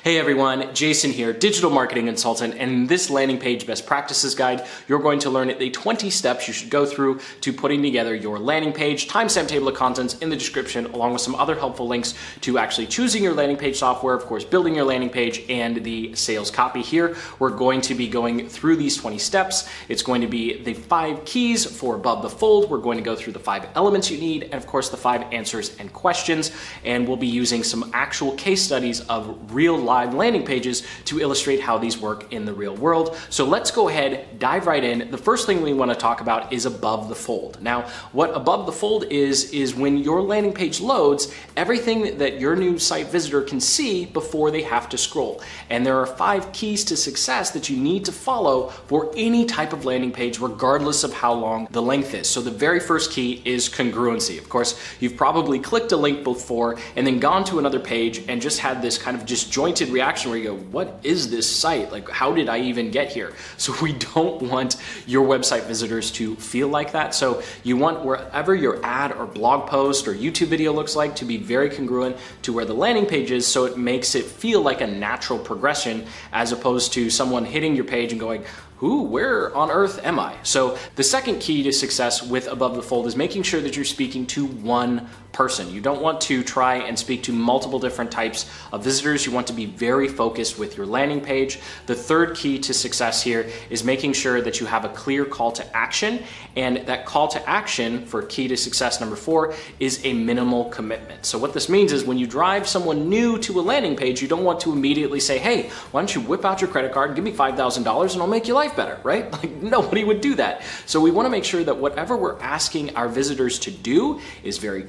Hey everyone, Jason here, digital marketing consultant, and in this landing page best practices guide, you're going to learn the 20 steps you should go through to putting together your landing page, timestamp table of contents in the description, along with some other helpful links to actually choosing your landing page software, of course, building your landing page, and the sales copy. Here, we're going to be going through these 20 steps. It's going to be the 5 keys for above the fold. We're going to go through the 5 elements you need, and of course, the 5 answers and questions, and we'll be using some actual case studies of real live landing pages to illustrate how these work in the real world. So let's go ahead, dive right in. The first thing we want to talk about is above the fold. Now, what above the fold is when your landing page loads, everything that your new site visitor can see before they have to scroll. And there are 5 keys to success that you need to follow for any type of landing page, regardless of how long the length is. So the very first key is congruency. Of course, you've probably clicked a link before and then gone to another page and just had this kind of disjointed reaction where you go, what is this site? Like, how did I even get here? So we don't want your website visitors to feel like that. So you want wherever your ad or blog post or YouTube video looks like to be very congruent to where the landing page is, so it makes it feel like a natural progression as opposed to someone hitting your page and going, where on earth am I? So the second key to success with above the fold is making sure that you're speaking to one person. You don't want to try and speak to multiple different types of visitors. You want to be very focused with your landing page. The third key to success here is making sure that you have a clear call to action, and that call to action for key to success number 4 is a minimal commitment. So what this means is when you drive someone new to a landing page, you don't want to immediately say, hey, why don't you whip out your credit card, give me $5,000 and I'll make your life better, right? Like, nobody would do that. So we want to make sure that whatever we're asking our visitors to do is very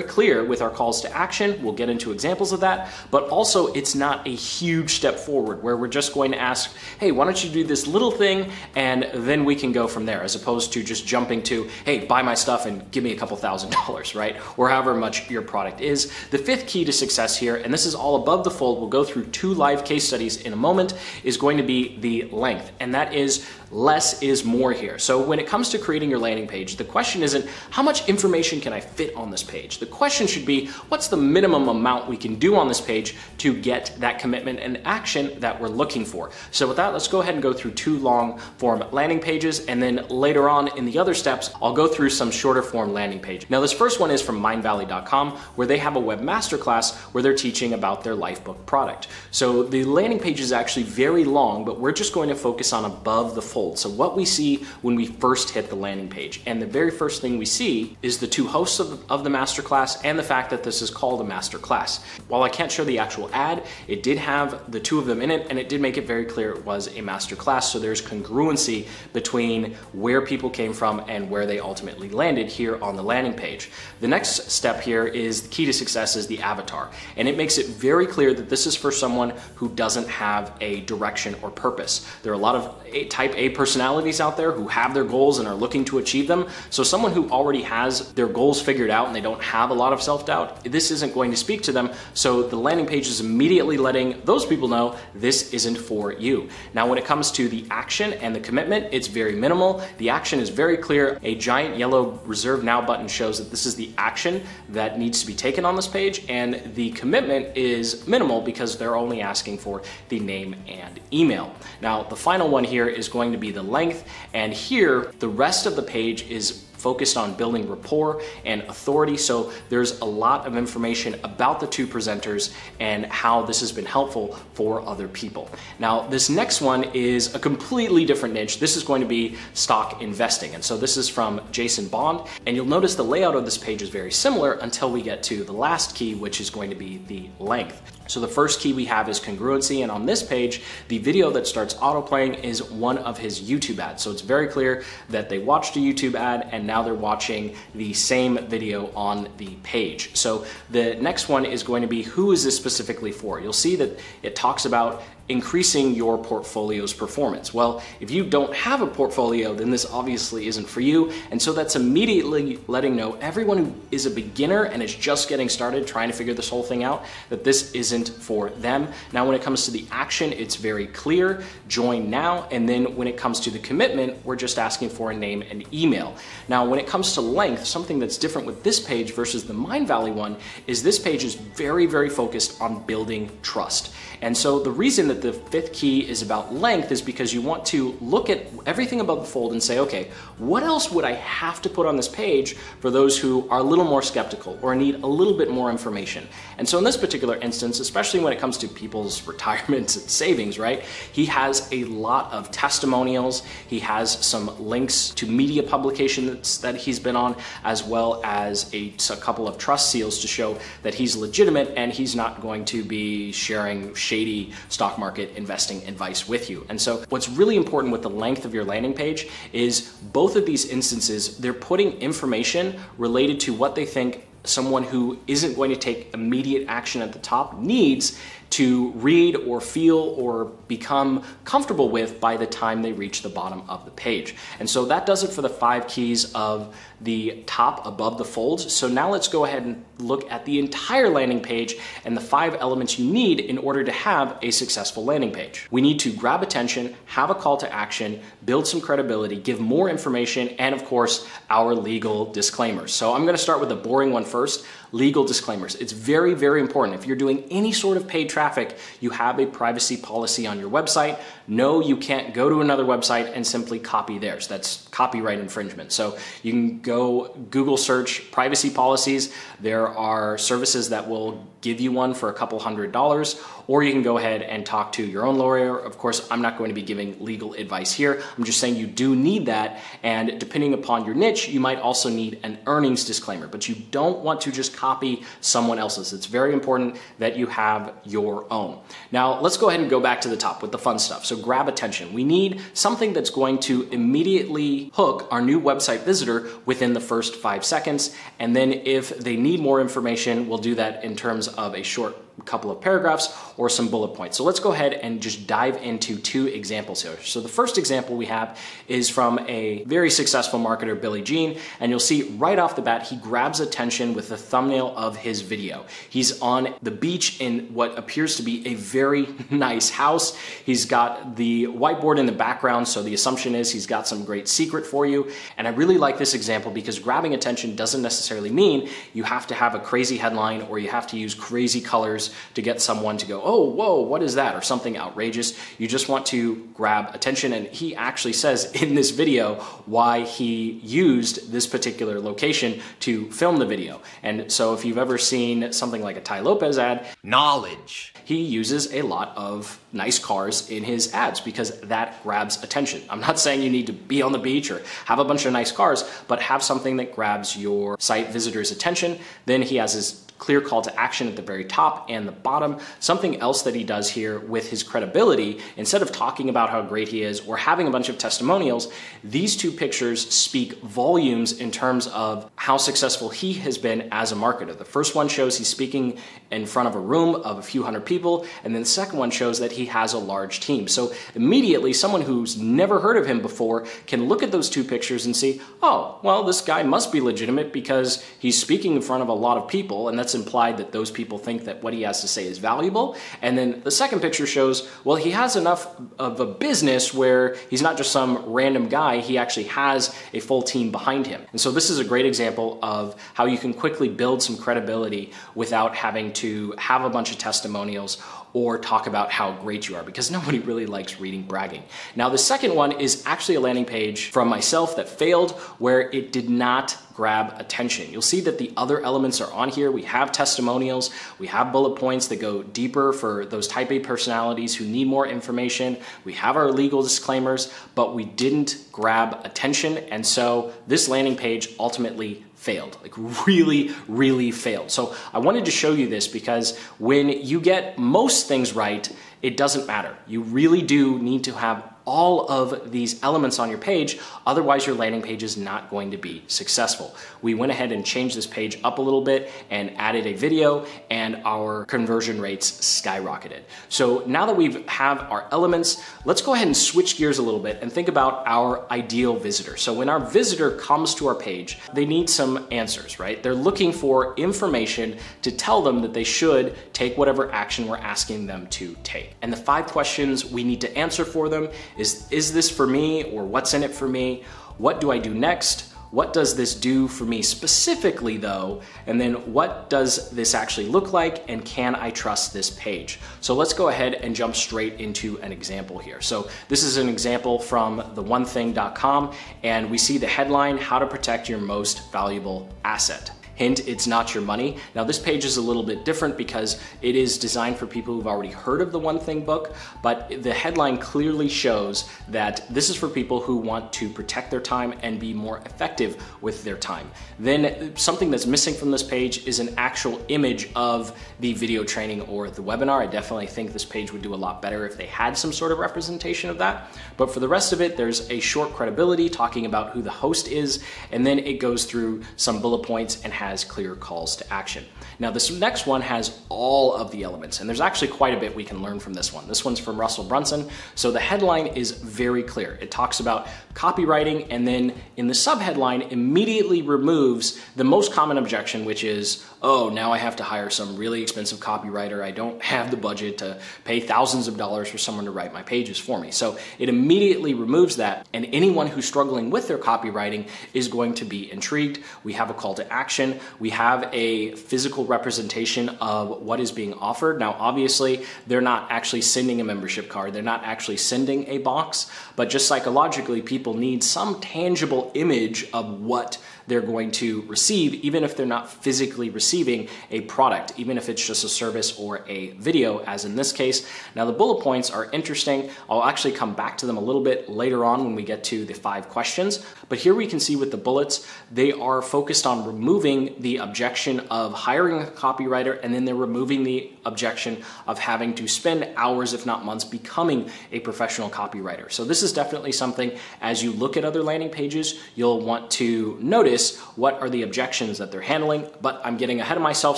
clear with our calls to action. We'll get into examples of that, but also it's not a huge step forward where we're just going to ask, hey, why don't you do this little thing, and then we can go from there, as opposed to just jumping to, hey, buy my stuff and give me a couple $1,000s, right? Or however much your product is. The 5th key to success here, and this is all above the fold, we'll go through 2 live case studies in a moment, is going to be the length, and that is less is more here. So when it comes to creating your landing page, the question isn't how much information can I fit on this page? The question should be, what's the minimum amount we can do on this page to get that commitment and action that we're looking for? So with that, let's go ahead and go through 2 long form landing pages, and then later on in the other steps, I'll go through some shorter form landing page. Now this first one is from mindvalley.com, where they have a web masterclass where they're teaching about their Lifebook product. So the landing page is actually very long, but we're just going to focus on above the fold. So what we see when we first hit the landing page, and the very first thing we see is the 2 hosts of the masterclass and the fact that this is called a masterclass. While I can't show the actual ad, it did have the 2 of them in it, and it did make it very clear it was a masterclass. So there's congruency between where people came from and where they ultimately landed here on the landing page. The next step here is the key to success is the avatar, and it makes it very clear that this is for someone who doesn't have a direction or purpose. There are a lot of type A personalities out there who have their goals and are looking to achieve them. So someone who already has their goals figured out and they don't have a lot of self-doubt, this isn't going to speak to them. So the landing page is immediately letting those people know this isn't for you. Now, when it comes to the action and the commitment, it's very minimal. The action is very clear. A giant yellow reserve now button shows that this is the action that needs to be taken on this page, and the commitment is minimal because they're only asking for the name and email. Now, the final one here is going to be the length, and here the rest of the page is focused on building rapport and authority. So there's a lot of information about the 2 presenters and how this has been helpful for other people. Now, this next one is a completely different niche. This is going to be stock investing. And so this is from Jason Bond. And you'll notice the layout of this page is very similar until we get to the last key, which is going to be the length. So the first key we have is congruency, and on this page, the video that starts autoplaying is one of his YouTube ads. So it's very clear that they watched a YouTube ad and now they're watching the same video on the page. So the next one is going to be, who is this specifically for? You'll see that it talks about increasing your portfolio's performance. Well, if you don't have a portfolio, then this obviously isn't for you. And so that's immediately letting know everyone who is a beginner and is just getting started trying to figure this whole thing out, that this isn't for them. Now, when it comes to the action, it's very clear, join now. And then when it comes to the commitment, we're just asking for a name and email. Now, when it comes to length, something that's different with this page versus the Mindvalley one is this page is very, very focused on building trust. And so the reason that the fifth key is about length is because you want to look at everything above the fold and say, okay, what else would I have to put on this page for those who are a little more skeptical or need a little bit more information? And so in this particular instance, especially when it comes to people's retirement and savings, right? He has a lot of testimonials. He has some links to media publications that he's been on, as well as a couple of trust seals to show that he's legitimate and he's not going to be sharing shady stock market investing advice with you. And so what's really important with the length of your landing page is both of these instances, they're putting information related to what they think someone who isn't going to take immediate action at the top needs to read or feel or become comfortable with by the time they reach the bottom of the page. And so that does it for the 5 keys of the top above the folds. So now let's go ahead and look at the entire landing page and the 5 elements you need in order to have a successful landing page. We need to grab attention, have a call to action, build some credibility, give more information, and of course, our legal disclaimers. So I'm gonna start with the boring one first, legal disclaimers. It's very, very important. If you're doing any sort of paid traffic, you have a privacy policy on your website. No, you can't go to another website and simply copy theirs. That's copyright infringement. So you can go Google search privacy policies. There are services that will give you one for a couple $100, or you can go ahead and talk to your own lawyer. Of course, I'm not going to be giving legal advice here. I'm just saying you do need that. And depending upon your niche, you might also need an earnings disclaimer, but you don't want to just copy someone else's. It's very important that you have your own. Now, let's go ahead and go back to the top with the fun stuff. So grab attention. We need something that's going to immediately hook our new website visitor within the first 5 seconds. And then if they need more information, we'll do that in terms of a short couple of paragraphs or some bullet points. So let's go ahead and just dive into 2 examples here. So the first example we have is from a very successful marketer, Billy Jean, and you'll see right off the bat, he grabs attention with the thumbnail of his video. He's on the beach in what appears to be a very nice house. He's got the whiteboard in the background, so the assumption is he's got some great secret for you. And I really like this example because grabbing attention doesn't necessarily mean you have to have a crazy headline or you have to use crazy colors to get someone to go, oh, whoa, what is that? Or something outrageous. You just want to grab attention. And he actually says in this video why he used this particular location to film the video. And so if you've ever seen something like a Ty Lopez ad, knowledge, he uses a lot of nice cars in his ads because that grabs attention. I'm not saying you need to be on the beach or have a bunch of nice cars, but have something that grabs your site visitors' attention. Then he has his clear call to action at the very top and the bottom. Something else that he does here with his credibility, instead of talking about how great he is or having a bunch of testimonials, these 2 pictures speak volumes in terms of how successful he has been as a marketer. The first one shows he's speaking in front of a room of a few hundred people, and then the second one shows that he has a large team. So immediately, someone who's never heard of him before can look at those 2 pictures and see, oh, well, this guy must be legitimate because he's speaking in front of a lot of people, and that's implied that those people think that what he has to say is valuable. And then the second picture shows, well, he has enough of a business where he's not just some random guy, he actually has a full team behind him. And so this is a great example of how you can quickly build some credibility without having to have a bunch of testimonials or talk about how great you are, because nobody really likes reading bragging. Now, the second one is actually a landing page from myself that failed, where it did not grab attention. You'll see that the other elements are on here. We have testimonials, we have bullet points that go deeper for those type A personalities who need more information. We have our legal disclaimers, but we didn't grab attention. And so this landing page ultimately failed, like really, really failed. So I wanted to show you this because when you get most things right, it doesn't matter. You really do need to have all of these elements on your page, otherwise your landing page is not going to be successful. We went ahead and changed this page up a little bit and added a video, and our conversion rates skyrocketed. So now that we have our elements, let's go ahead and switch gears a little bit and think about our ideal visitor. So when our visitor comes to our page, they need some answers, right? They're looking for information to tell them that they should take whatever action we're asking them to take. And the 5 questions we need to answer for them is this for me, or what's in it for me? What do I do next? What does this do for me specifically though? And then what does this actually look like, and can I trust this page? So let's go ahead and jump straight into an example here. So this is an example from theonething.com, and we see the headline, How to Protect Your Most Valuable Asset. Hint, it's not your money. Now this page is a little bit different because it is designed for people who've already heard of the One Thing book, but the headline clearly shows that this is for people who want to protect their time and be more effective with their time. Then something that's missing from this page is an actual image of the video training or the webinar. I definitely think this page would do a lot better if they had some sort of representation of that. But for the rest of it, there's a short credibility talking about who the host is, and then it goes through some bullet points and has clear calls to action. Now this next one has all of the elements, and there's actually quite a bit we can learn from this one. This one's from Russell Brunson. So the headline is very clear. It talks about copywriting, and then in the subheadline immediately removes the most common objection, which is, oh, now I have to hire some really expensive copywriter. I don't have the budget to pay thousands of dollars for someone to write my pages for me. So it immediately removes that, and anyone who's struggling with their copywriting is going to be intrigued. We have a call to action. We have a physical representation of what is being offered. Now, obviously, they're not actually sending a membership card. They're not actually sending a box, but just psychologically, people need some tangible image of what they're going to receive, even if they're not physically receiving a product, even if it's just a service or a video, as in this case. Now, the bullet points are interesting. I'll actually come back to them a little bit later on when we get to the 5 questions. But here we can see with the bullets, they are focused on removing the objection of hiring a copywriter, and then they're removing the objection of having to spend hours, if not months, becoming a professional copywriter. So this is definitely something, as you look at other landing pages, you'll want to notice what are the objections that they're handling. But I'm getting ahead of myself,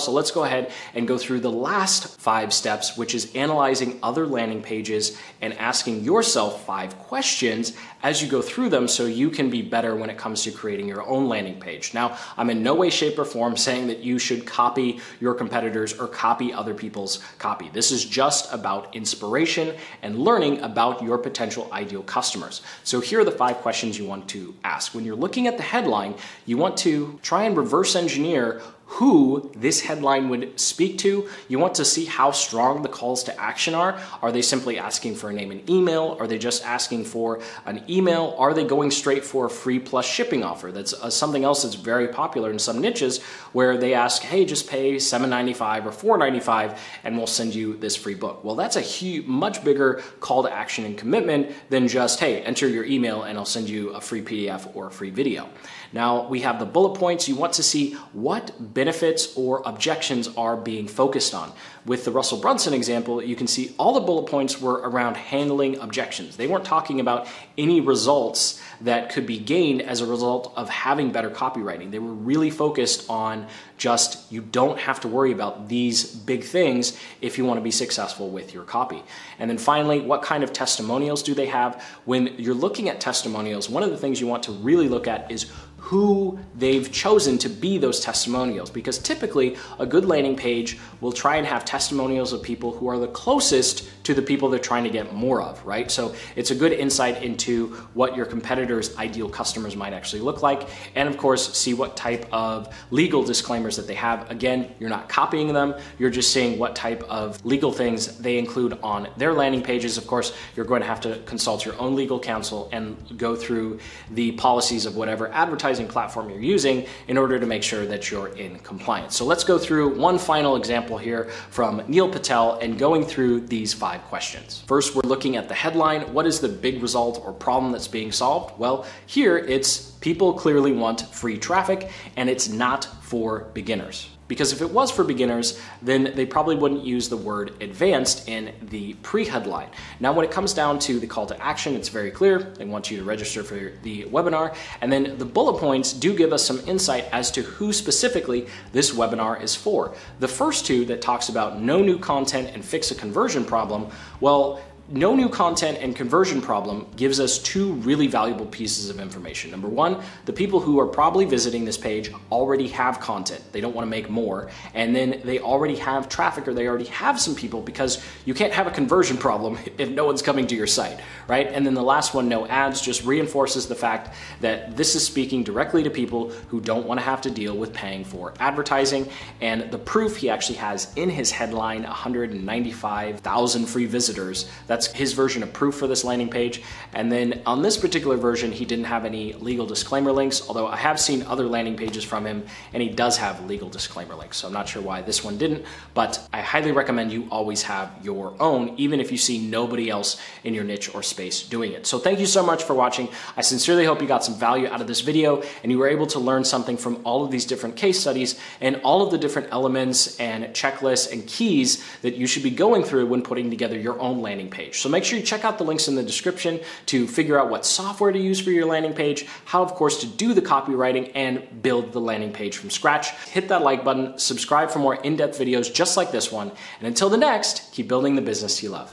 so let's go ahead and go through the last 5 steps, which is analyzing other landing pages and asking yourself 5 questions as you go through them so you can be better when it comes to creating your own landing page. Now, I'm in no way, shape, or form saying that you should copy your competitors or copy other people's copy. This is just about inspiration and learning about your potential ideal customers. So here are the 5 questions you want to ask. When you're looking at the headline, you want to try and reverse engineer who this headline would speak to. You want to see how strong the calls to action are. Are they simply asking for a name and email? Are they just asking for an email? Are they going straight for a free plus shipping offer? That's something else that's very popular in some niches, where they ask, hey, just pay $7.95 or $4.95 and we'll send you this free book. Well, that's a much bigger call to action and commitment than just, hey, enter your email and I'll send you a free PDF or a free video. Now we have the bullet points. You want to see what benefits or objections are being focused on. With the Russell Brunson example, you can see all the bullet points were around handling objections. They weren't talking about any results that could be gained as a result of having better copywriting. They were really focused on just, you don't have to worry about these big things if you want to be successful with your copy. And then finally, what kind of testimonials do they have? When you're looking at testimonials, one of the things you want to really look at is who they've chosen to be those testimonials, because typically a good landing page will try and have testimonials of people who are the closest to the people they're trying to get more of, right? So it's a good insight into what your competitors' ideal customers might actually look like, and of course see what type of legal disclaimers that they have. Again, you're not copying them, you're just seeing what type of legal things they include on their landing pages. Of course, you're going to have to consult your own legal counsel and go through the policies of whatever advertising platform you're using in order to make sure that you're in compliance. So let's go through one final example here from Neil Patel and going through these 5 questions. First, we're looking at the headline. What is the big result or problem that's being solved? Well, here it's people clearly want free traffic and it's not for beginners. Because if it was for beginners, then they probably wouldn't use the word advanced in the pre-headline. Now, when it comes down to the call to action, it's very clear. They want you to register for the webinar. And then the bullet points do give us some insight as to who specifically this webinar is for. The first two that talks about no new content and fix a conversion problem, well, no new content and conversion problem gives us two really valuable pieces of information. Number one, the people who are probably visiting this page already have content. They don't want to make more. And then they already have traffic, or they already have some people, because you can't have a conversion problem if no one's coming to your site, right? And then the last one, no ads, just reinforces the fact that this is speaking directly to people who don't want to have to deal with paying for advertising. And the proof he actually has in his headline, 195,000 free visitors. That's his version of proof for this landing page. And then on this particular version, he didn't have any legal disclaimer links, although I have seen other landing pages from him and he does have legal disclaimer links. So I'm not sure why this one didn't, but I highly recommend you always have your own, even if you see nobody else in your niche or space doing it. So thank you so much for watching. I sincerely hope you got some value out of this video and you were able to learn something from all of these different case studies and all of the different elements and checklists and keys that you should be going through when putting together your own landing page. So make sure you check out the links in the description to figure out what software to use for your landing page, how of course to do the copywriting and build the landing page from scratch. Hit that like button, subscribe for more in-depth videos just like this one, and until the next, keep building the business you love.